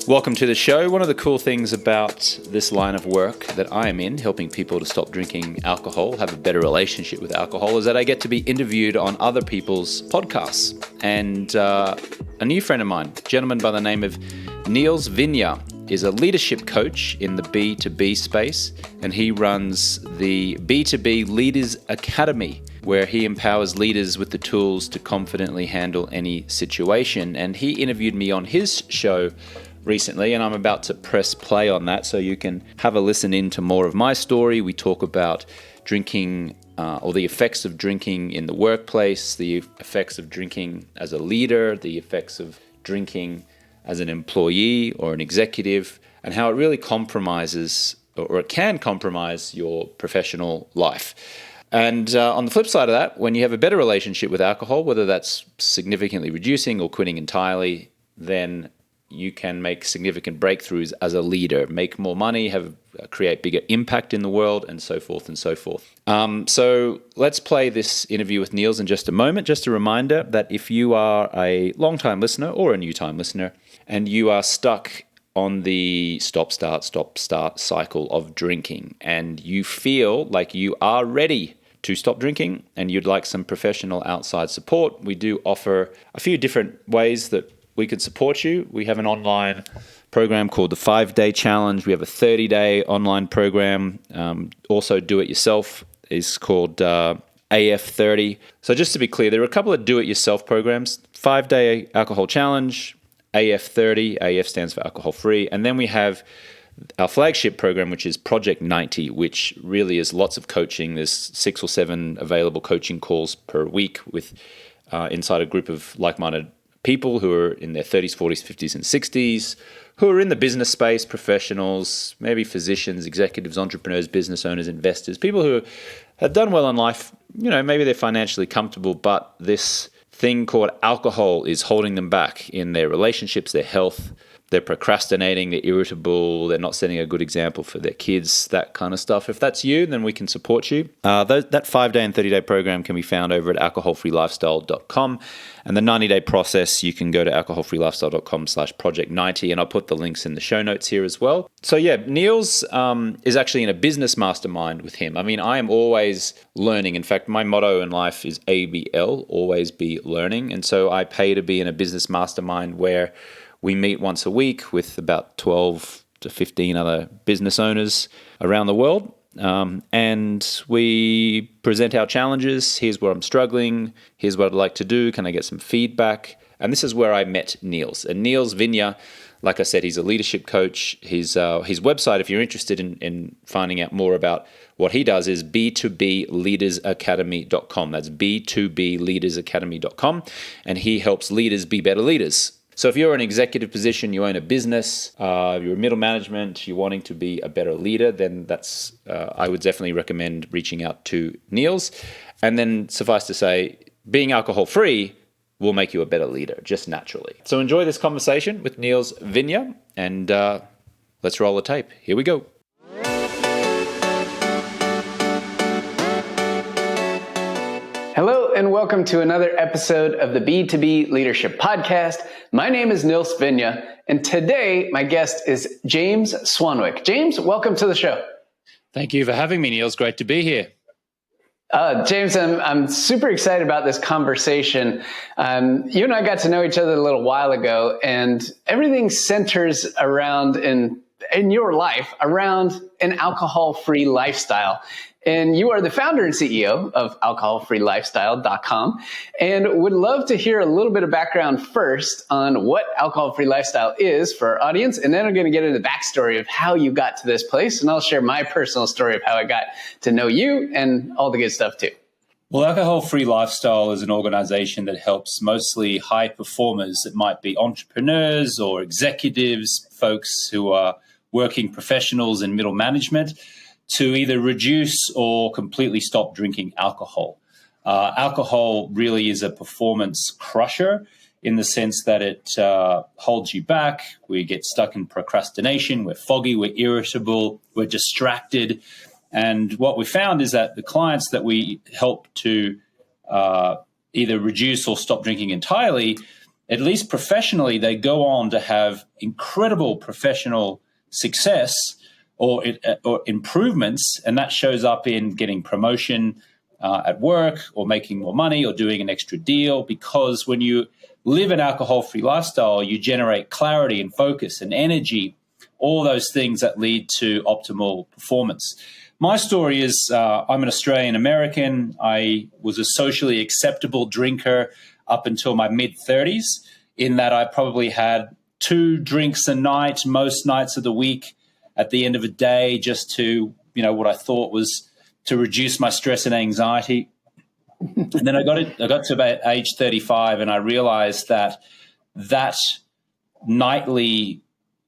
Welcome to the show. One of the cool things about this line of work that I am in, helping people to stop drinking alcohol, have a better relationship with alcohol, is that I get to be interviewed on other people's podcasts. And a new friend of mine, a gentleman by the name of Nils Vinje, is a leadership coach in the B2B space, and he runs the B2B Leaders Academy, where he empowers leaders with the tools to confidently handle any situation. And he interviewed me on his show recently, and I'm about to press play on that so you can have a listen into more of my story. We talk about drinking or the effects of drinking in the workplace, the effects of drinking as a leader, the effects of drinking as an employee or an executive, and how it really compromises or it can compromise your professional life. And on the flip side of that, when you have a better relationship with alcohol, whether that's significantly reducing or quitting entirely, then you can make significant breakthroughs as a leader, make more money, create bigger impact in the world, and so forth and so forth. So let's play this interview with Nils in just a moment. Just a reminder that if you are a long-time listener or a new-time listener, and you are stuck on the stop-start cycle of drinking, and you feel like you are ready to stop drinking and you'd like some professional outside support, we do offer a few different ways that we could support you. We have an online program called the 5-Day Challenge. We have a 30-day online program. Also, do it yourself is called AF30. So just to be clear, there are a couple of do-it-yourself programs: 5-Day Alcohol Challenge, AF30. AF stands for alcohol free. And then we have our flagship program, which is Project 90, which really is lots of coaching. There's 6 or 7 available coaching calls per week with inside a group of like-minded people who are in their 30s, 40s, 50s, and 60s, who are in the business space, professionals, maybe physicians, executives, entrepreneurs, business owners, investors, people who have done well in life. You know, maybe they're financially comfortable, but this thing called alcohol is holding them back in their relationships, their health. They're procrastinating, they're irritable, they're not setting a good example for their kids, that kind of stuff. If that's you, then we can support you. That 5-day and 30-day program can be found over at alcoholfreelifestyle.com. And the 90-day process, you can go to alcoholfreelifestyle.com/project90, and I'll put the links in the show notes here as well. So yeah, Nils is actually in a business mastermind with him. I mean, I am always learning. In fact, my motto in life is ABL, always be learning. And so I pay to be in a business mastermind where we meet once a week with about 12 to 15 other business owners around the world. And we present our challenges. Here's where I'm struggling. Here's what I'd like to do. Can I get some feedback? And this is where I met Nils. And Nils Vinje, like I said, he's a leadership coach. His website, if you're interested in finding out more about what he does, is b2bleadersacademy.com. That's b2bleadersacademy.com. And he helps leaders be better leaders. So if you're in an executive position, you own a business, you're middle management, you're wanting to be a better leader, then that's I would definitely recommend reaching out to Nils. And then suffice to say, being alcohol-free will make you a better leader, just naturally. So enjoy this conversation with Nils Vinje, and let's roll the tape. Here we go. Hello and welcome to another episode of the B2B Leadership Podcast. My name is Nils Vinje, and today my guest is James Swanwick. James, welcome to the show. Thank you for having me, Nils. Great to be here. James, I'm super excited about this conversation. You and I got to know each other a little while ago, and everything centers around in your life around an alcohol-free lifestyle. And you are the founder and CEO of alcoholfreelifestyle.com, and would love to hear a little bit of background first on what alcohol-free lifestyle is for our audience. And then I'm going to get into the backstory of how you got to this place. And I'll share my personal story of how I got to know you and all the good stuff too. Well, Alcohol Free Lifestyle is an organization that helps mostly high performers. It might be entrepreneurs or executives, folks who are working professionals in middle management, to either reduce or completely stop drinking alcohol. Alcohol really is a performance crusher in the sense that it holds you back. We get stuck in procrastination. We're foggy. We're irritable. We're distracted. And what we found is that the clients that we help to either reduce or stop drinking entirely at least professionally, they go on to have incredible professional success or improvements, and that shows up in getting promotion at work or making more money or doing an extra deal, because when you live an alcohol-free lifestyle, you generate clarity and focus and energy, all those things that lead to optimal performance. My story is I'm an Australian American. I was a socially acceptable drinker up until my mid-30s, in that I probably had 2 drinks a night, most nights of the week, at the end of a day, just to, what I thought was to reduce my stress and anxiety. And then I got to about age 35, and I realized that nightly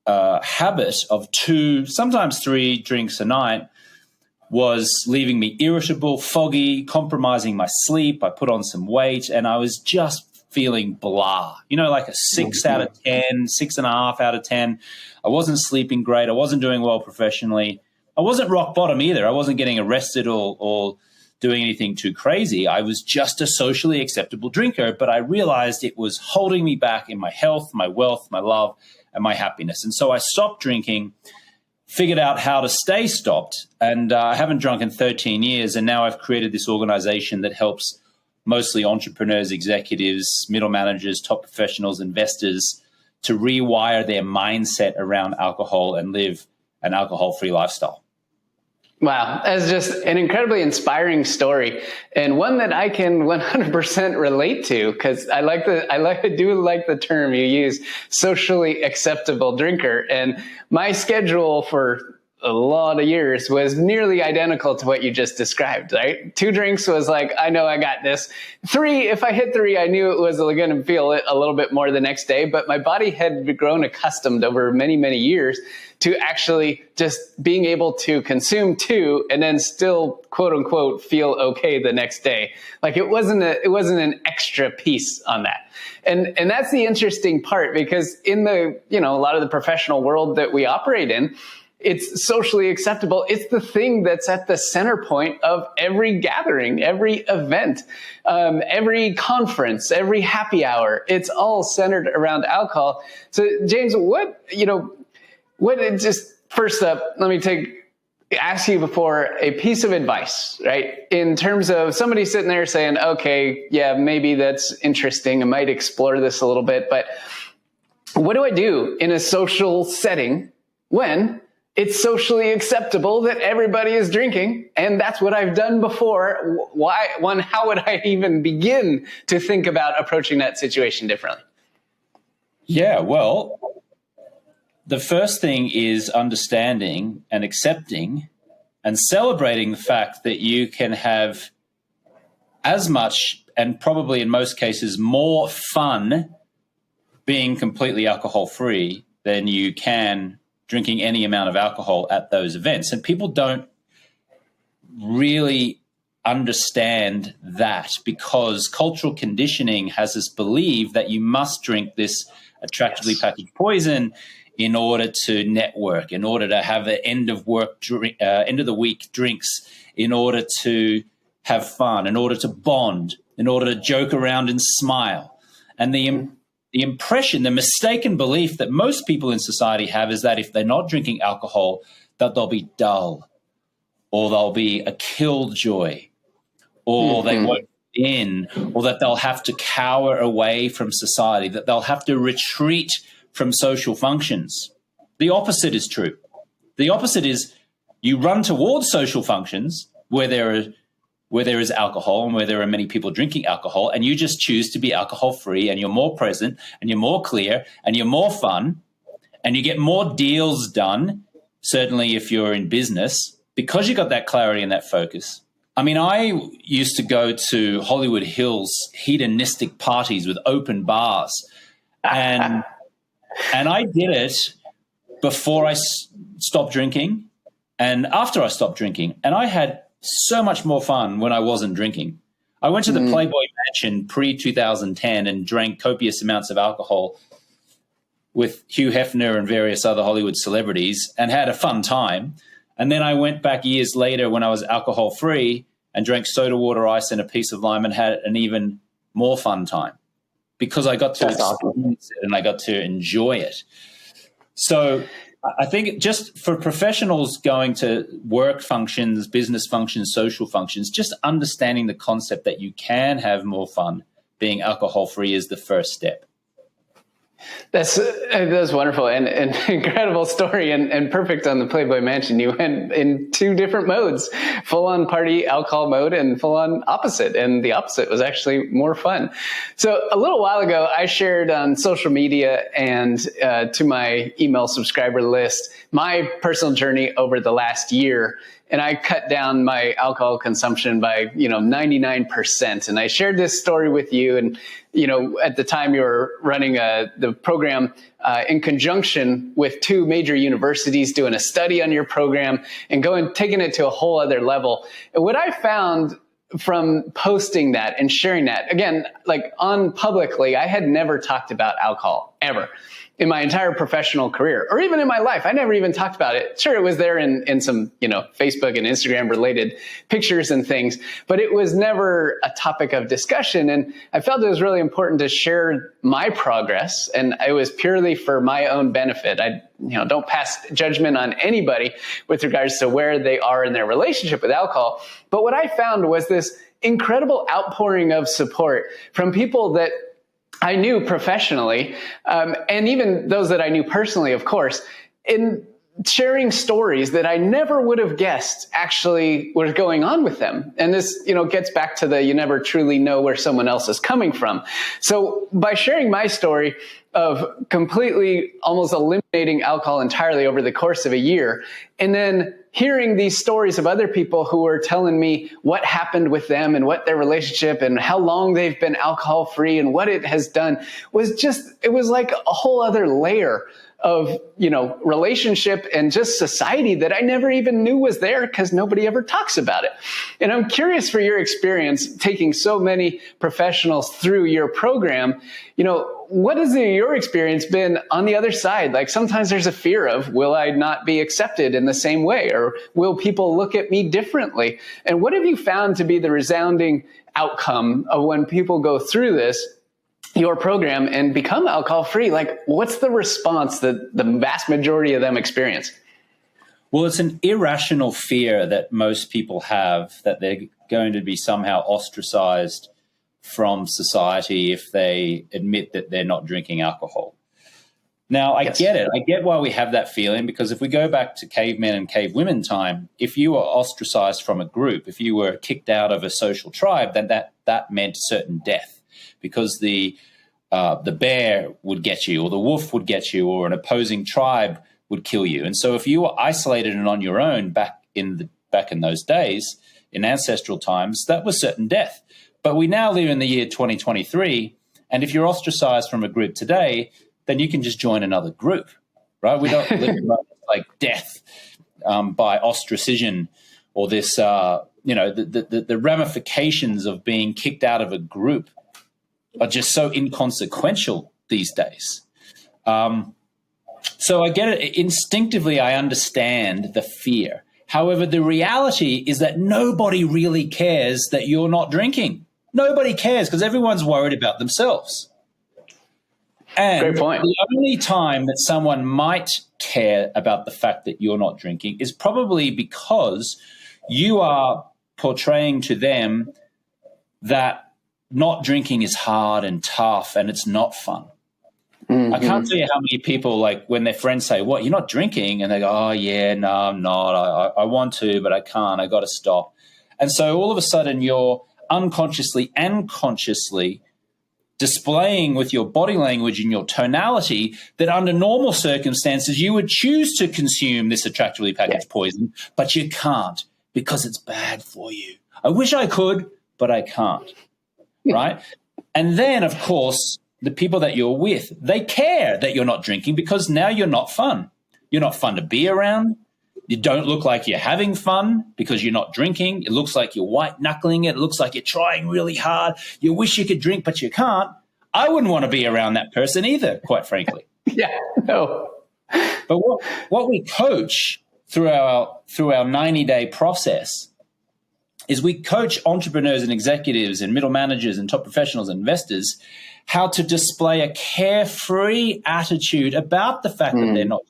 habit of 2, sometimes 3 drinks a night was leaving me irritable, foggy, compromising my sleep. I put on some weight, and I was just feeling blah, like a 6 out of 10, 6.5 out of 10. I wasn't sleeping great. I wasn't doing well professionally. I wasn't rock bottom either. I wasn't getting arrested or doing anything too crazy. I was just a socially acceptable drinker, but I realized it was holding me back in my health, my wealth, my love, and my happiness. And so I stopped drinking, figured out how to stay stopped, and I haven't drunk in 13 years, and now I've created this organization that helps mostly entrepreneurs, executives, middle managers, top professionals, investors to rewire their mindset around alcohol and live an alcohol-free lifestyle. Wow, that's just an incredibly inspiring story, and one that I can 100% relate to, because I do like the term you use, socially acceptable drinker. And my schedule for a lot of years was nearly identical to what you just described, right? 2 drinks was like, I know I got this. 3, if I hit 3, I knew it was going to feel it a little bit more the next day, but my body had grown accustomed over many, many years to actually just being able to consume 2 and then still, quote unquote, feel okay the next day. Like it wasn't an extra piece on that. And that's the interesting part, because in the, a lot of the professional world that we operate in, it's socially acceptable. It's the thing that's at the center point of every gathering, every event, every conference, every happy hour. It's all centered around alcohol. So James, just first up, let me ask you for a piece of advice, right? In terms of somebody sitting there saying, okay, yeah, maybe that's interesting. I might explore this a little bit, but what do I do in a social setting when it's socially acceptable that everybody is drinking, and that's what I've done before? How would I even begin to think about approaching that situation differently? Yeah, well, the first thing is understanding and accepting and celebrating the fact that you can have as much, and probably in most cases more, fun being completely alcohol-free than you can drinking any amount of alcohol at those events. And people don't really understand that, because cultural conditioning has us believe that you must drink this attractively packaged poison in order to network, in order to have an end of the week drinks, in order to have fun, in order to bond, in order to joke around and smile. And the impression, the mistaken belief that most people in society have is that if they're not drinking alcohol, that they'll be dull, or they'll be a killjoy, or they won't fit in, or that they'll have to cower away from society, that they'll have to retreat from social functions. The opposite is true. The opposite is you run towards social functions where there is alcohol and where there are many people drinking alcohol, and you just choose to be alcohol-free, and you're more present, and you're more clear, and you're more fun, and you get more deals done, certainly if you're in business, because you got that clarity and that focus. I mean, I used to go to Hollywood Hills hedonistic parties with open bars, and I did it before I stopped drinking and after I stopped drinking, and I had so much more fun when I wasn't drinking. I went to the Playboy Mansion pre-2010 and drank copious amounts of alcohol with Hugh Hefner and various other Hollywood celebrities and had a fun time. And then I went back years later when I was alcohol-free and drank soda water, ice, and a piece of lime and had an even more fun time. because I got to experience it and I got to enjoy it. So I think just for professionals going to work functions, business functions, social functions, just understanding the concept that you can have more fun being alcohol-free is the first step. That's wonderful and an incredible story and perfect on the Playboy Mansion. You went in two different modes, full on party alcohol mode and full on opposite. And the opposite was actually more fun. So a little while ago, I shared on social media and to my email subscriber list my personal journey over the last year. And I cut down my alcohol consumption by, 99%. And I shared this story with you. And, at the time you were running the program in conjunction with two major universities doing a study on your program and taking it to a whole other level. And what I found from posting that and sharing that, again, like on publicly, I had never talked about alcohol ever in my entire professional career, or even in my life. I never even talked about it. Sure, it was there in some, Facebook and Instagram related pictures and things, but it was never a topic of discussion. And I felt it was really important to share my progress, and it was purely for my own benefit. I don't pass judgment on anybody with regards to where they are in their relationship with alcohol. But what I found was this incredible outpouring of support from people that I knew professionally, and even those that I knew personally, of course, in sharing stories that I never would have guessed actually was going on with them. And this, gets back to you never truly know where someone else is coming from. So by sharing my story of completely almost eliminating alcohol entirely over the course of a year, and then hearing these stories of other people who were telling me what happened with them and what their relationship and how long they've been alcohol free and what it has done it was like a whole other layer of, relationship and just society that I never even knew was there because nobody ever talks about it. And I'm curious for your experience taking so many professionals through your program, what has your experience been on the other side? Like sometimes there's a fear of, will I not be accepted in the same way? Or will people look at me differently? And what have you found to be the resounding outcome of when people go through your program and become alcohol free? Like what's the response that the vast majority of them experience? Well, it's an irrational fear that most people have that they're going to be somehow ostracized from society if they admit that they're not drinking alcohol. Now, I get it. I get why we have that feeling, because if we go back to cavemen and cavewomen time, if you were ostracized from a group, if you were kicked out of a social tribe, then that meant certain death, because the bear would get you, or the wolf would get you, or an opposing tribe would kill you. And so if you were isolated and on your own back in those days, in ancestral times, that was certain death. But we now live in the year 2023, and if you're ostracized from a group today, then you can just join another group, right? We don't live like death by ostracism, or this, the ramifications of being kicked out of a group are just so inconsequential these days. So I get it. Instinctively, I understand the fear. However, the reality is that nobody really cares that you're not drinking. Nobody cares because everyone's worried about themselves. And great point. The only time that someone might care about the fact that you're not drinking is probably because you are portraying to them that not drinking is hard and tough and it's not fun. Mm-hmm. I can't tell you how many people, like when their friends say, "What, you're not drinking?" And they go, "Oh, yeah, no, I'm not. I want to, but I can't. I got to stop." And so all of a sudden you're unconsciously and consciously displaying with your body language and your tonality that under normal circumstances you would choose to consume this attractively packaged poison, but you can't because it's bad for you. I wish I could, but I can't, right? And then, of course, the people that you're with, they care that you're not drinking because now you're not fun. You're not fun to be around. You don't look like you're having fun because you're not drinking. It looks like you're white-knuckling it. It looks like you're trying really hard. You wish you could drink, but you can't. I wouldn't want to be around that person either, quite frankly. Yeah, no. But what we coach through our 90-day process is we coach entrepreneurs and executives and middle managers and top professionals and investors how to display a carefree attitude about the fact that they're not.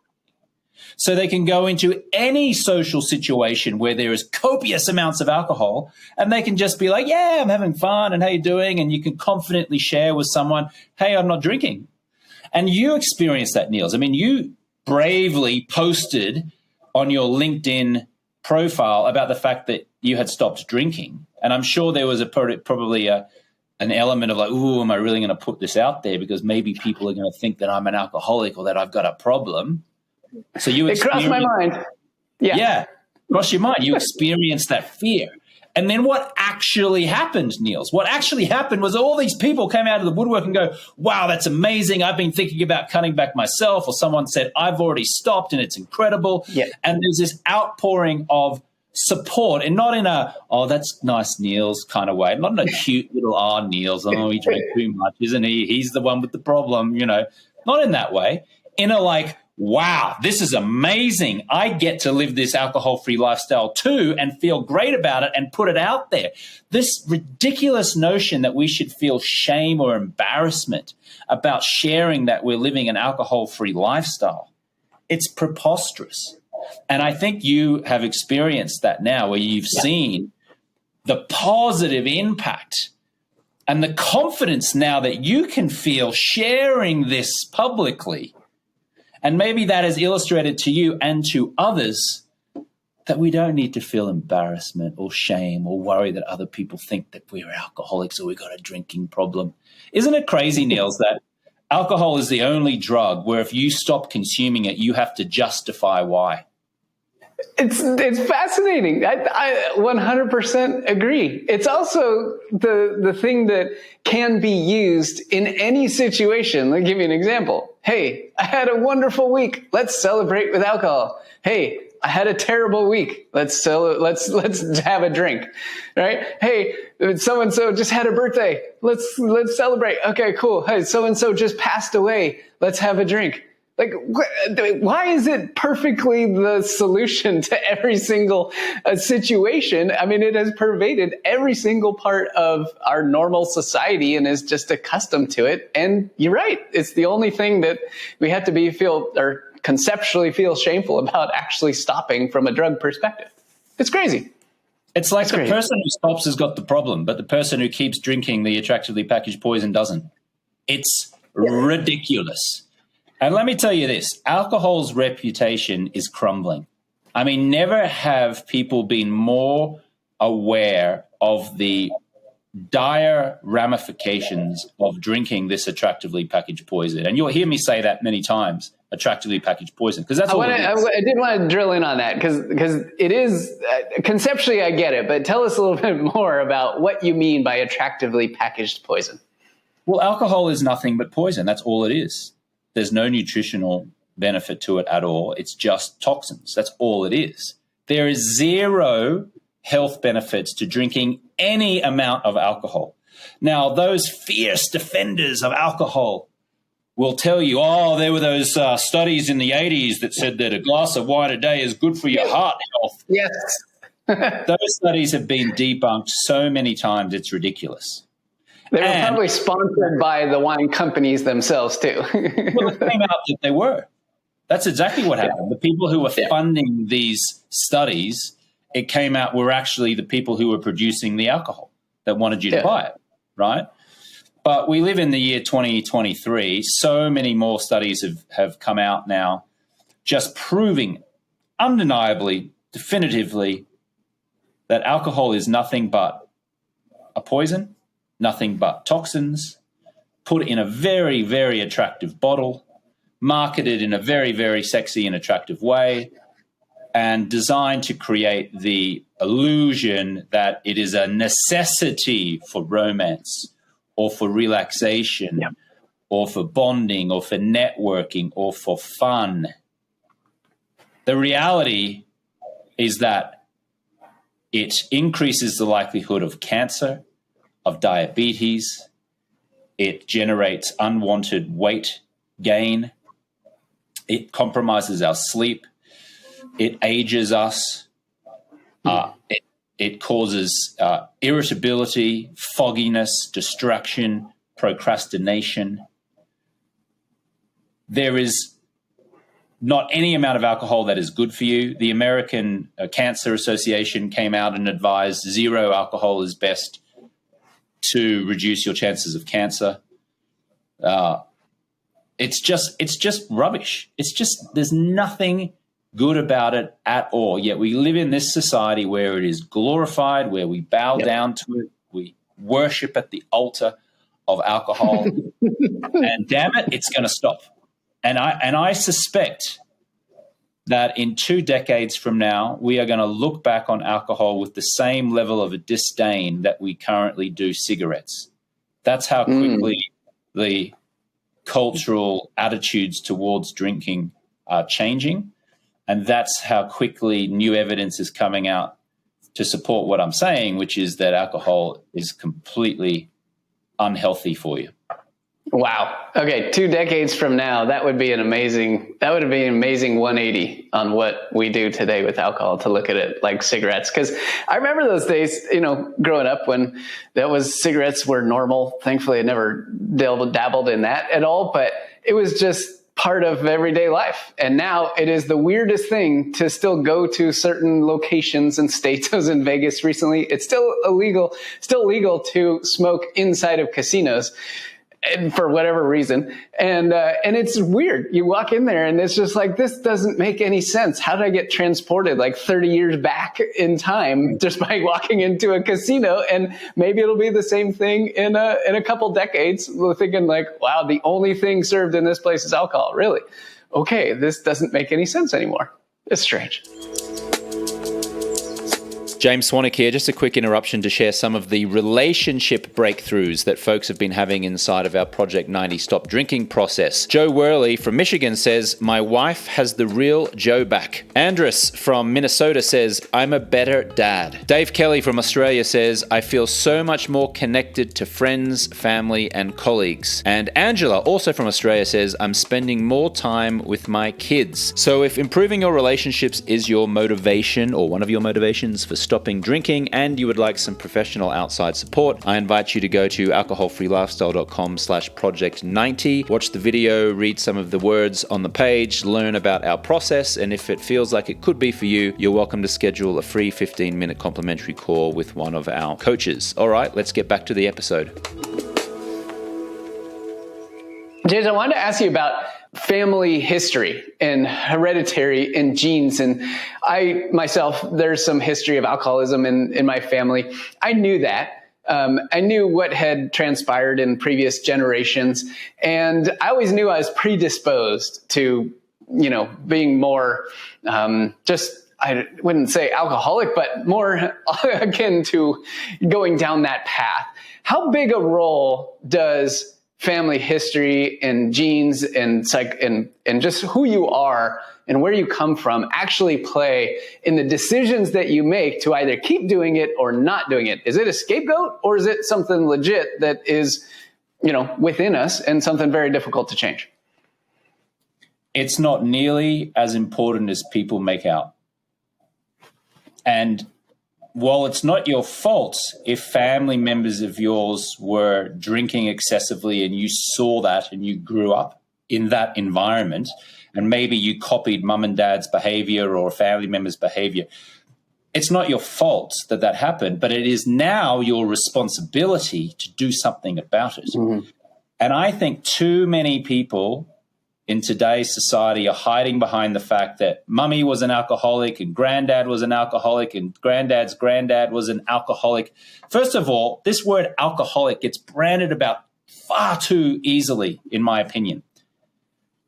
So they can go into any social situation where there is copious amounts of alcohol, and they can just be like, yeah, I'm having fun, and how you doing? And you can confidently share with someone, hey, I'm not drinking. And you experienced that, Nils. I mean, you bravely posted on your LinkedIn profile about the fact that you had stopped drinking. And I'm sure there was probably an element of like, ooh, am I really going to put this out there? Because maybe people are going to think that I'm an alcoholic or that I've got a problem. So it crossed my mind. Yeah, crossed your mind. You experienced that fear. And then what actually happened, Nils? What actually happened was all these people came out of the woodwork and go, wow, that's amazing. I've been thinking about cutting back myself. Or someone said, I've already stopped and it's incredible. Yeah. And there's this outpouring of support, and not in a, oh, that's nice, Nils kind of way. Not in a cute little, oh, Nils, oh, he drank too much, isn't he? He's the one with the problem, Not in that way. In a like, wow, this is amazing. I get to live this alcohol-free lifestyle too and feel great about it and put it out there. This ridiculous notion that we should feel shame or embarrassment about sharing that we're living an alcohol-free lifestyle, it's preposterous. And I think you have experienced that now, where you've seen the positive impact and the confidence now that you can feel sharing this publicly. And maybe that has illustrated to you and to others that we don't need to feel embarrassment or shame or worry that other people think that we're alcoholics or we've got a drinking problem. Isn't it crazy, Nils, that alcohol is the only drug where if you stop consuming it, you have to justify why? It's fascinating. I 100% agree. It's also the thing that can be used in any situation. Let me give you an example. Hey, I had a wonderful week. Let's celebrate with alcohol. Hey, I had a terrible week. Let's have a drink, right? Hey, so-and-so just had a birthday. Let's celebrate. Okay, cool. Hey, so-and-so just passed away. Let's have a drink. Like, why is it perfectly the solution to every single situation? I mean, it has pervaded every single part of our normal society and is just accustomed to it. And you're right. It's the only thing that we have to conceptually feel shameful about actually stopping from a drug perspective. It's crazy. It's like the person who stops has got the problem, but the person who keeps drinking the attractively packaged poison doesn't. It's ridiculous. And let me tell you this, alcohol's reputation is crumbling. I mean, never have people been more aware of the dire ramifications of drinking this attractively packaged poison. And you'll hear me say that many times, attractively packaged poison, because that's what it is. I did want to drill in on that because it is, conceptually I get it, but tell us a little bit more about what you mean by attractively packaged poison. Well, alcohol is nothing but poison. That's all it is. There's no nutritional benefit to it at all. It's just toxins. That's all it is. There is zero health benefits to drinking any amount of alcohol. Now, those fierce defenders of alcohol will tell you, oh, there were those studies in the 80s that said that a glass of wine a day is good for your heart health. Yes. Those studies have been debunked so many times, it's ridiculous. They were probably sponsored by the wine companies themselves, too. Well, it came out that they were. That's exactly what happened. The people who were funding these studies, it came out were actually the people who were producing the alcohol that wanted you to buy it, right? But we live in the year 2023. So many more studies have come out now just proving undeniably, definitively, that alcohol is nothing but a poison, nothing but toxins, put in a very, very attractive bottle, marketed in a very, very sexy and attractive way, and designed to create the illusion that it is a necessity for romance or for relaxation or for bonding or for networking or for fun. The reality is that it increases the likelihood of cancer, of diabetes. It generates unwanted weight gain. It compromises our sleep. It ages us. It causes irritability, fogginess, distraction, procrastination. There is not any amount of alcohol that is good for you. The American Cancer Association came out and advised 0 alcohol is best to reduce your chances of cancer. It's just rubbish. It's just, there's nothing good about it at all. Yet we live in this society where it is glorified, where we bow down to it, we worship at the altar of alcohol, and damn it, it's going to stop. And I suspect that in 2 decades from now, we are going to look back on alcohol with the same level of a disdain that we currently do cigarettes. That's how quickly the cultural attitudes towards drinking are changing. And that's how quickly new evidence is coming out to support what I'm saying, which is that alcohol is completely unhealthy for you. Wow. Okay. 2 decades from now, that would be an amazing 180 on what we do today with alcohol, to look at it like cigarettes. Cause I remember those days, growing up when cigarettes were normal. Thankfully I never dabbled in that at all, but it was just part of everyday life. And now it is the weirdest thing to still go to certain locations and states. I was in Vegas recently. It's still legal to smoke inside of casinos. And for whatever reason. And it's weird. You walk in there and it's just like, this doesn't make any sense. How did I get transported like 30 years back in time just by walking into a casino? And maybe it'll be the same thing in a couple decades. We're thinking like, wow, the only thing served in this place is alcohol. Really? Okay. This doesn't make any sense anymore. It's strange. James Swanwick here. Just a quick interruption to share some of the relationship breakthroughs that folks have been having inside of our Project 90 Stop Drinking process. Joe Worley from Michigan says, my wife has the real Joe back. Andrus from Minnesota says, I'm a better dad. Dave Kelly from Australia says, I feel so much more connected to friends, family, and colleagues. And Angela, also from Australia, says, I'm spending more time with my kids. So if improving your relationships is your motivation, or one of your motivations for stopping drinking, and you would like some professional outside support, I invite you to go to alcoholfreelifestyle.com/project90, watch the video, read some of the words on the page, learn about our process, and if it feels like it could be for you, you're welcome to schedule a free 15-minute complimentary call with one of our coaches. All right, let's get back to the episode. James, I wanted to ask you about family history and hereditary and genes. And I myself, there's some history of alcoholism in my family. I knew that. I knew what had transpired in previous generations. And I always knew I was predisposed to, being more, I wouldn't say alcoholic, but more akin to going down that path. How big a role does family history and genes and just who you are and where you come from actually play in the decisions that you make to either keep doing it or not doing it? Is it a scapegoat, or is it something legit that is, within us and something very difficult to change? It's not nearly as important as people make out. And while it's not your fault if family members of yours were drinking excessively and you saw that and you grew up in that environment, and maybe you copied mum and dad's behavior or a family member's behavior, it's not your fault that happened, but it is now your responsibility to do something about it. Mm-hmm. And I think too many people in today's society are hiding behind the fact that mummy was an alcoholic and granddad was an alcoholic and granddad's granddad was an alcoholic. First of all, this word alcoholic gets branded about far too easily, in my opinion.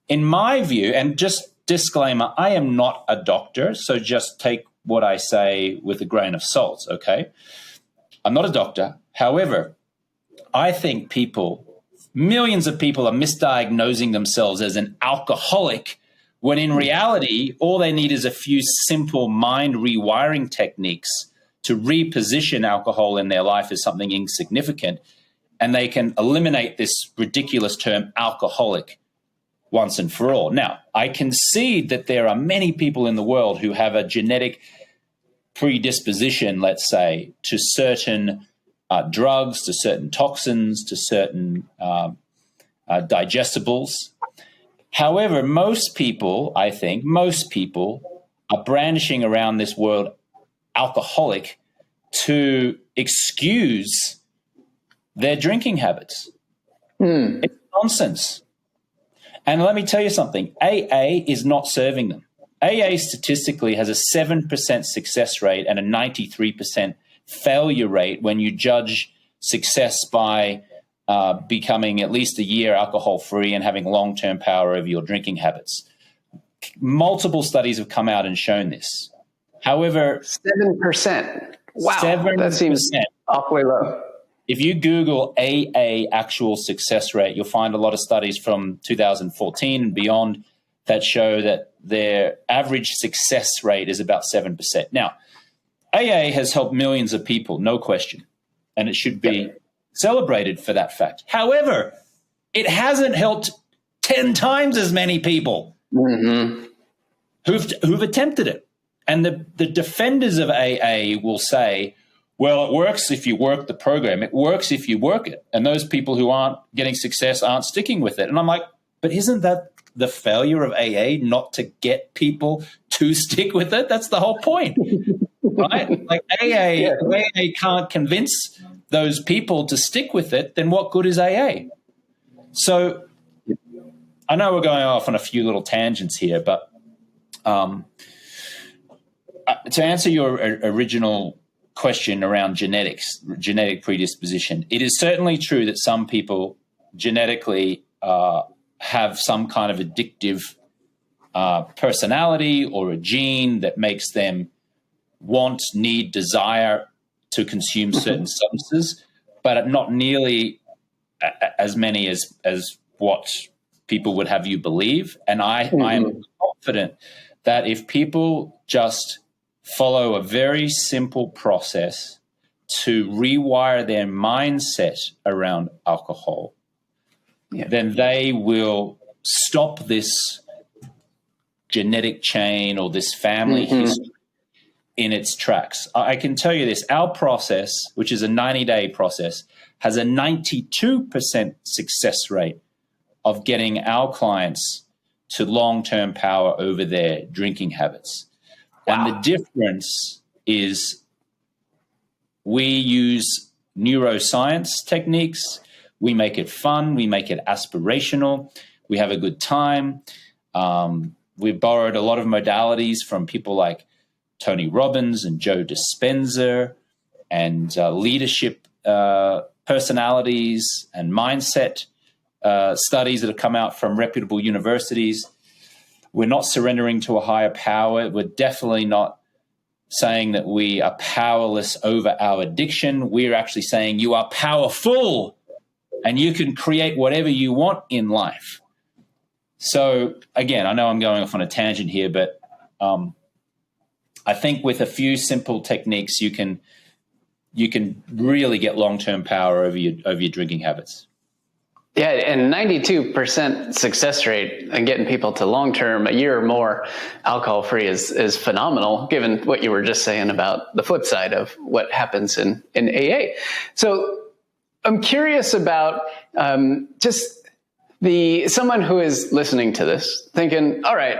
In my view, and just disclaimer, I am not a doctor, so just take what I say with a grain of salt, okay? I'm not a doctor. However, I think millions of people are misdiagnosing themselves as an alcoholic when in reality, all they need is a few simple mind rewiring techniques to reposition alcohol in their life as something insignificant, and they can eliminate this ridiculous term alcoholic once and for all. Now, I concede that there are many people in the world who have a genetic predisposition, let's say, to certain drugs, to certain toxins, to certain digestibles. However, most people are brandishing around this word alcoholic to excuse their drinking habits. It's nonsense. And let me tell you something, AA is not serving them. AA statistically has a 7% success rate and a 93% failure rate when you judge success by becoming at least a year alcohol-free and having long-term power over your drinking habits. Multiple studies have come out and shown this. However, 7%. Wow, 7%. That seems awfully low. If you Google AA actual success rate, you'll find a lot of studies from 2014 and beyond that show that their average success rate is about 7%. Now, AA has helped millions of people, no question, and it should be celebrated for that fact. However, it hasn't helped 10 times as many people who've attempted it. And the defenders of AA will say, well, it works if you work the program. It works if you work it. And those people who aren't getting success aren't sticking with it. And I'm like, but isn't that the failure of AA, not to get people to stick with it? That's the whole point, right? Like AA can't convince those people to stick with it, then what good is AA? So I know we're going off on a few little tangents here, but to answer your original question around genetics, genetic predisposition, it is certainly true that some people genetically have some kind of addictive personality or a gene that makes them want, need, desire to consume certain substances, but not nearly as many as what people would have you believe. And I am confident that if people just follow a very simple process to rewire their mindset around alcohol, then they will stop this genetic chain or this family history in its tracks. I can tell you this, our process, which is a 90-day process, has a 92% success rate of getting our clients to long-term power over their drinking habits. Wow. And the difference is we use neuroscience techniques. We make it fun. We make it aspirational. We have a good time. We've borrowed a lot of modalities from people like Tony Robbins and Joe Dispenza and leadership personalities and mindset studies that have come out from reputable universities. We're not surrendering to a higher power. We're definitely not saying that we are powerless over our addiction. We're actually saying you are powerful and you can create whatever you want in life. So again, I know I'm going off on a tangent here, but I think with a few simple techniques, you can really get long-term power over your drinking habits. Yeah, and 92% success rate and getting people to long-term, a year or more alcohol-free is phenomenal, given what you were just saying about the flip side of what happens in AA. So I'm curious about just someone who is listening to this thinking, all right,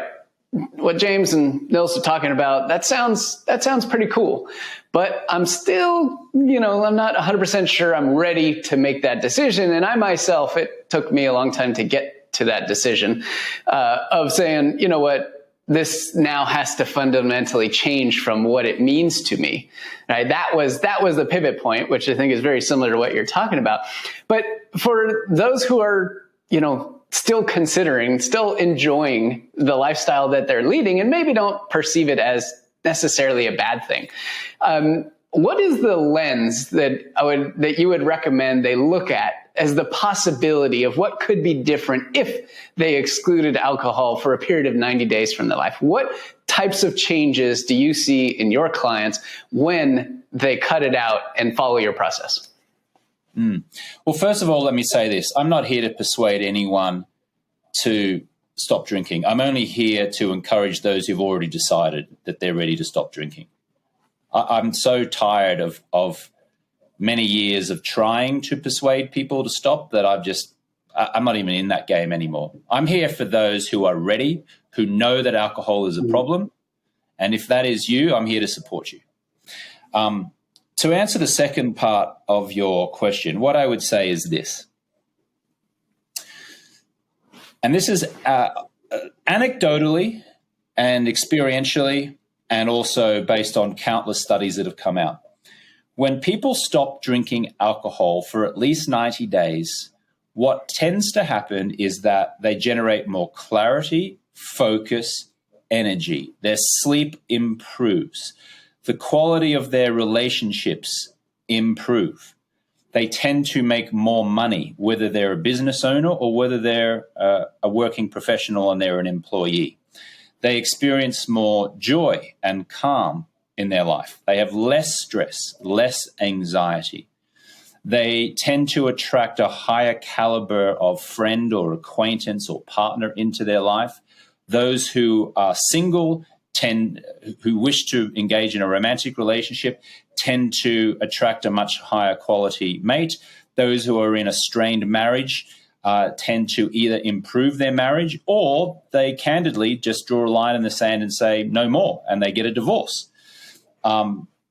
what James and Nils are talking about, that sounds pretty cool. But I'm still, I'm not 100% sure I'm ready to make that decision. And I myself, it took me a long time to get to that decision of saying, you know what, this now has to fundamentally change from what it means to me. Right? That was the pivot point, which I think is very similar to what you're talking about. But for those who are, still considering, still enjoying the lifestyle that they're leading and maybe don't perceive it as necessarily a bad thing. What is the lens that you would recommend they look at as the possibility of what could be different if they excluded alcohol for a period of 90 days from their life? What types of changes do you see in your clients when they cut it out and follow your process? Well, first of all, let me say this. I'm not here to persuade anyone to stop drinking. I'm only here to encourage those who've already decided that they're ready to stop drinking. I'm so tired of many years of trying to persuade people to stop that I'm not even in that game anymore. I'm here for those who are ready, who know that alcohol is a problem. And if that is you, I'm here to support you. To answer the second part of your question, what I would say is this. And this is anecdotally and experientially, and also based on countless studies that have come out. When people stop drinking alcohol for at least 90 days, what tends to happen is that they generate more clarity, focus, energy. Their sleep improves. The quality of their relationships improve. They tend to make more money, whether they're a business owner or whether they're a working professional and they're an employee. They experience more joy and calm in their life. They have less stress, less anxiety. They tend to attract a higher caliber of friend or acquaintance or partner into their life. Those who are single who wish to engage in a romantic relationship tend to attract a much higher quality mate. Those who are in a strained marriage tend to either improve their marriage, or they candidly just draw a line in the sand and say no more, and they get a divorce.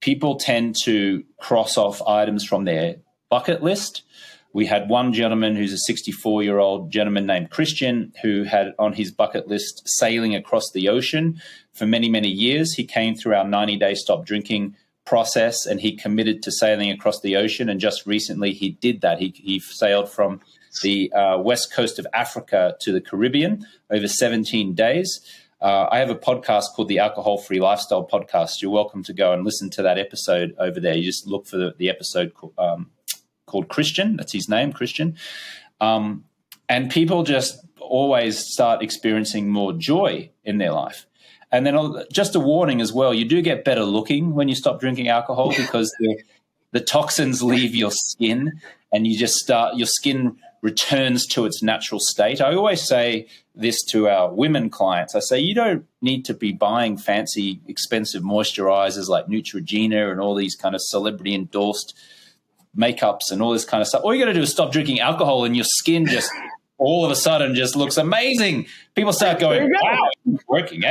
People tend to cross off items from their bucket list. We had one gentleman who's a 64-year-old gentleman named Christian who had on his bucket list sailing across the ocean for many, many years. He came through our 90-day stop drinking process, and he committed to sailing across the ocean. And just recently he did that. He sailed from the west coast of Africa to the Caribbean over 17 days. I have a podcast called the Alcohol Free Lifestyle Podcast. You're welcome to go and listen to that episode over there. You just look for the episode called Christian. That's his name, Christian. And people just always start experiencing more joy in their life. And then just a warning as well, you do get better looking when you stop drinking alcohol because the toxins leave your skin and you just your skin returns to its natural state. I always say this to our women clients. I say, you don't need to be buying fancy, expensive moisturizers like Neutrogena and all these kind of celebrity endorsed makeups and all this kind of stuff. All you got to do is stop drinking alcohol and your skin just all of a sudden just looks amazing. People start going, wow, working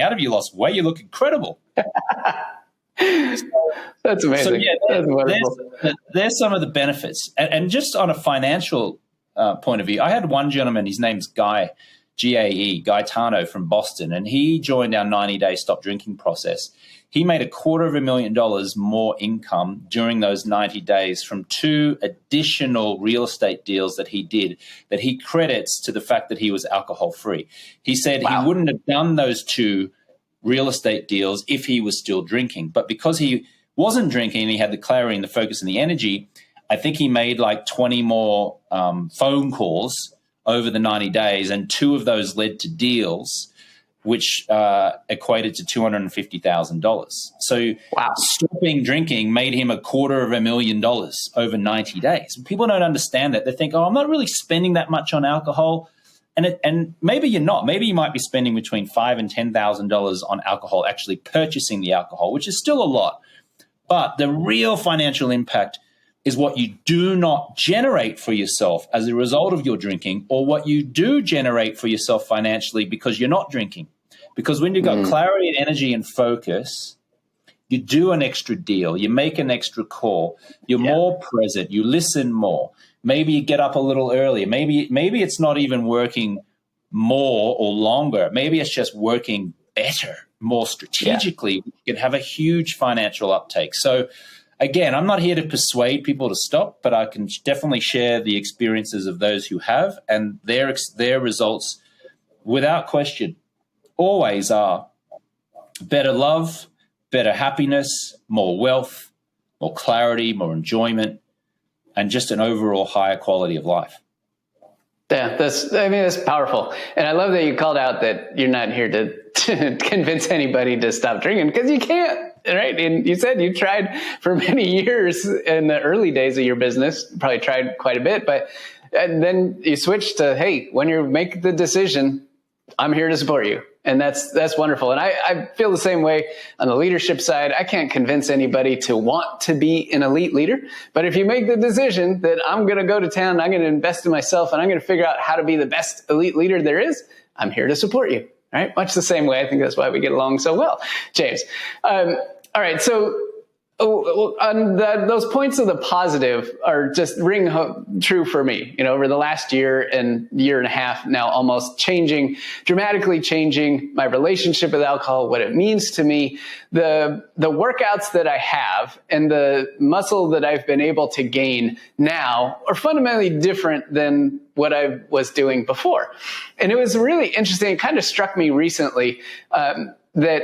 out of you lost weight. You look incredible. That's amazing. So, yeah, that's wonderful. There's some of the benefits. And just on a financial point of view, I had one gentleman, his name's Guy, G-A-E, Gaetano from Boston, and he joined our 90-day stop drinking process. He made $250,000 more income during those 90 days from 2 additional real estate deals that he did that he credits to the fact that he was alcohol free. He said he wouldn't have done those 2 real estate deals if he was still drinking. But because he wasn't drinking and he had the clarity and the focus and the energy, I think he made like 20 more phone calls over the 90 days, and 2 of those led to deals which equated to $250,000. So stopping drinking made him $250,000 over 90 days. People don't understand that. They think, oh, I'm not really spending that much on alcohol. And maybe you're not. Maybe you might be spending between $5,000 and $10,000 on alcohol, actually purchasing the alcohol, which is still a lot. But the real financial impact is what you do not generate for yourself as a result of your drinking, or what you do generate for yourself financially because you're not drinking. Because when you've got clarity and energy and focus, you do an extra deal, you make an extra call, you're more present, you listen more. Maybe you get up a little earlier. Maybe it's not even working more or longer. Maybe it's just working better, more strategically. You can have a huge financial uptake. So again, I'm not here to persuade people to stop, but I can definitely share the experiences of those who have, and their results, without question, always are better love, better happiness, more wealth, more clarity, more enjoyment, and just an overall higher quality of life. Yeah, that's powerful. And I love that you called out that you're not here to convince anybody to stop drinking, because you can't, right? And you said you tried for many years in the early days of your business, probably tried quite a bit, and then you switched to, hey, when you make the decision, I'm here to support you. And that's wonderful. And I feel the same way on the leadership side. I can't convince anybody to want to be an elite leader. But if you make the decision that I'm going to go to town, I'm going to invest in myself, and I'm going to figure out how to be the best elite leader there is, I'm here to support you. Right? Much the same way. I think that's why we get along so well, James. All right. So on those points of the positive are just ring true for me, over the last year and a half now, almost dramatically changing my relationship with alcohol, what it means to me, the workouts that I have and the muscle that I've been able to gain now are fundamentally different than what I was doing before. And it was really interesting. It kind of struck me recently that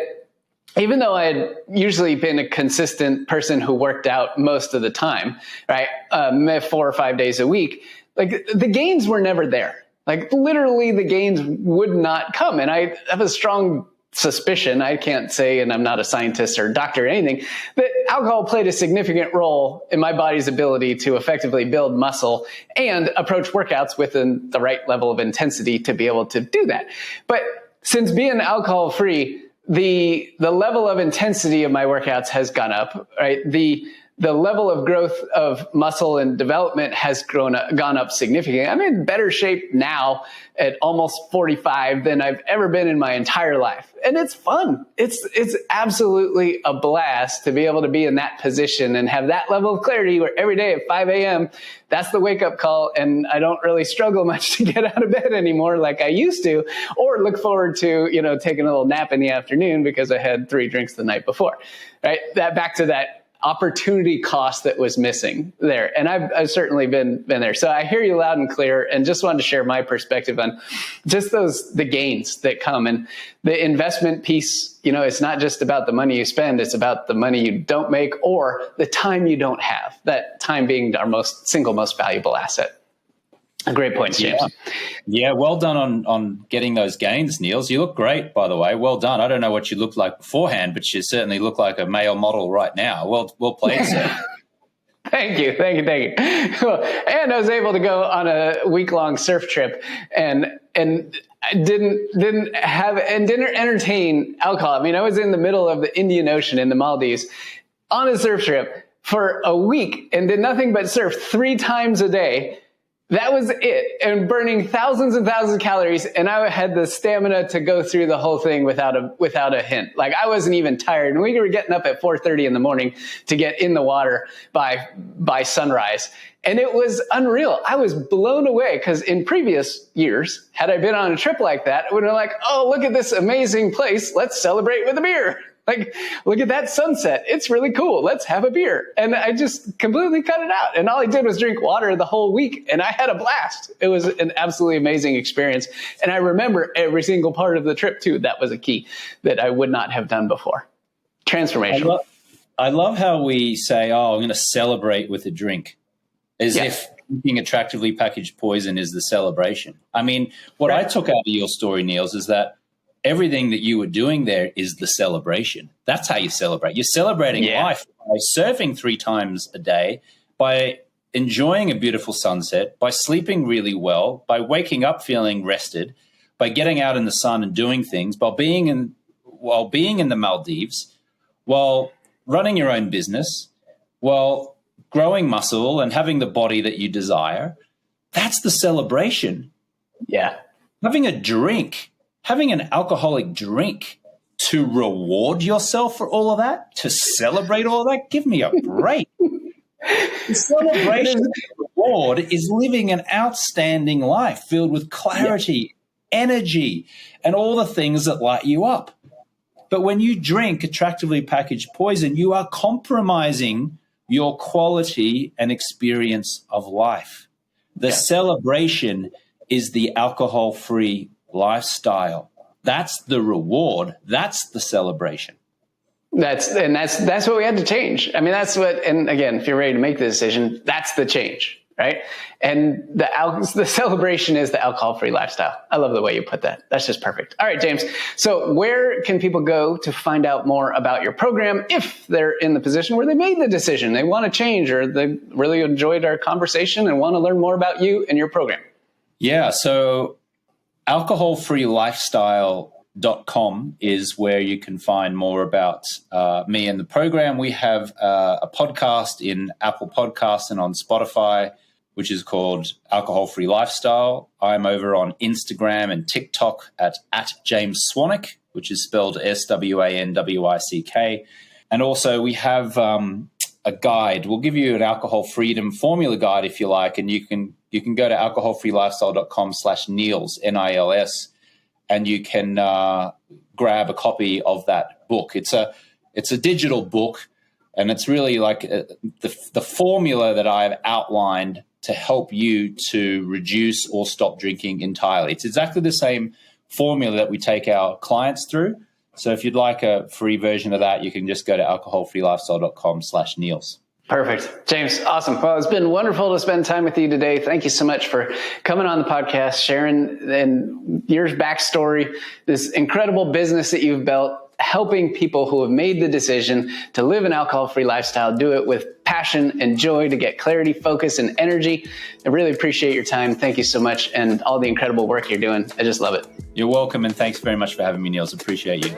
even though I had usually been a consistent person who worked out most of the time, right, 4 or 5 days a week, like the gains were never there. Like literally the gains would not come. And I have a strong suspicion, I can't say, and I'm not a scientist or doctor or anything, that alcohol played a significant role in my body's ability to effectively build muscle and approach workouts within the right level of intensity to be able to do that. But since being alcohol free, the level of intensity of my workouts has gone up, right? The level of growth of muscle and development has gone up significantly. I'm in better shape now at almost 45 than I've ever been in my entire life. And it's fun. It's absolutely a blast to be able to be in that position and have that level of clarity where every day at 5 a.m., that's the wake up call. And I don't really struggle much to get out of bed anymore like I used to, or look forward to, taking a little nap in the afternoon because I had 3 drinks the night before, right? Back to that opportunity cost that was missing there. And I've certainly been there. So I hear you loud and clear, and just wanted to share my perspective on just the gains that come. And the investment piece, it's not just about the money you spend, it's about the money you don't make or the time you don't have, that time being our single most valuable asset. A great point, James. Yeah, well done on getting those gains, Nils. You look great, by the way. Well done. I don't know what you looked like beforehand, but you certainly look like a male model right now. Well played, sir. Thank you. And I was able to go on a week-long surf trip and didn't entertain alcohol. I mean, I was in the middle of the Indian Ocean in the Maldives on a surf trip for a week and did nothing but surf 3 times a day. That was it, and burning thousands and thousands of calories, and I had the stamina to go through the whole thing without a hint. Like I wasn't even tired, and we were getting up at 4:30 in the morning to get in the water by sunrise, and it was unreal. I was blown away because in previous years, had I been on a trip like that, I would have been like, "Oh, look at this amazing place! Let's celebrate with a beer." Like, look at that sunset. It's really cool. Let's have a beer. And I just completely cut it out. And all I did was drink water the whole week. And I had a blast. It was an absolutely amazing experience. And I remember every single part of the trip, too. That was a key that I would not have done before. Transformational. I love how we say, I'm going to celebrate with a drink, as if drinking attractively packaged poison is the celebration. I mean, what I took out of your story, Nils, is that everything that you were doing there is the celebration. That's how you celebrate. You're celebrating life by surfing 3 times a day, by enjoying a beautiful sunset, by sleeping really well, by waking up feeling rested, by getting out in the sun and doing things, while being in the Maldives, while running your own business, while growing muscle and having the body that you desire. That's the celebration. Yeah. Having an alcoholic drink to reward yourself for all of that, to celebrate all of that, give me a break. The celebration and reward is living an outstanding life filled with clarity, energy, and all the things that light you up. But when you drink attractively packaged poison, you are compromising your quality and experience of life. The celebration is the alcohol-free lifestyle. That's the reward. That's the celebration. That's what we had to change. I mean, and again, if you're ready to make the decision, that's the change, right? And the celebration is the alcohol-free lifestyle. I love the way you put that. That's just perfect. All right, James. So where can people go to find out more about your program if they're in the position where they made the decision, they want to change, or they really enjoyed our conversation and want to learn more about you and your program? Yeah, so alcohol-free lifestyle alcoholfreelifestyle.com is where you can find more about me and the program. We have a podcast in Apple Podcasts and on Spotify, which is called Alcohol Free Lifestyle. I'm over on Instagram and TikTok at James Swanwick, which is spelled SWANWICK. And also we have a guide. We'll give you an alcohol freedom formula guide if you like, and you can go to alcoholfreelifestyle.com/Nils, NILS, and you can grab a copy of that book. It's a digital book, and it's really like the formula that I've outlined to help you to reduce or stop drinking entirely. It's exactly the same formula that we take our clients through. So if you'd like a free version of that, you can just go to alcoholfreelifestyle.com/Nils. Perfect. James, awesome. Well, it's been wonderful to spend time with you today. Thank you so much for coming on the podcast, sharing your backstory, this incredible business that you've built, helping people who have made the decision to live an alcohol-free lifestyle, do it with passion and joy to get clarity, focus, and energy. I really appreciate your time. Thank you so much, and all the incredible work you're doing. I just love it. You're welcome, and thanks very much for having me, Nils. Appreciate you.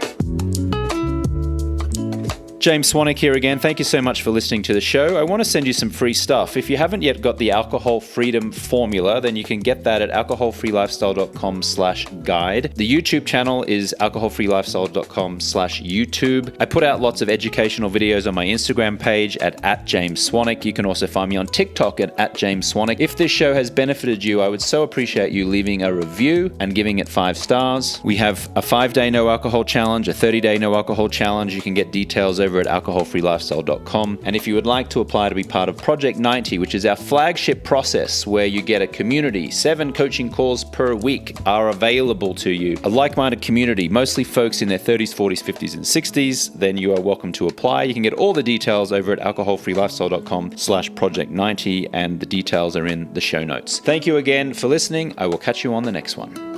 James Swanwick here again. Thank you so much for listening to the show. I want to send you some free stuff. If you haven't yet got the Alcohol Freedom Formula, then you can get that at alcoholfreelifestyle.com/guide. The YouTube channel is alcoholfreelifestyle.com/YouTube. I put out lots of educational videos on my Instagram page at James Swanwick. You can also find me on TikTok at James Swanwick. If this show has benefited you, I would so appreciate you leaving a review and giving it 5 stars. We have a 5-day no alcohol challenge, a 30-day no alcohol challenge. You can get details over at alcoholfreelifestyle.com. And if you would like to apply to be part of Project 90, which is our flagship process where you get a community, 7 coaching calls per week are available to you, a like-minded community, mostly folks in their 30s, 40s, 50s, and 60s, then you are welcome to apply. You can get all the details over at alcoholfreelifestyle.com/Project 90, and the details are in the show notes. Thank you again for listening. I will catch you on the next one.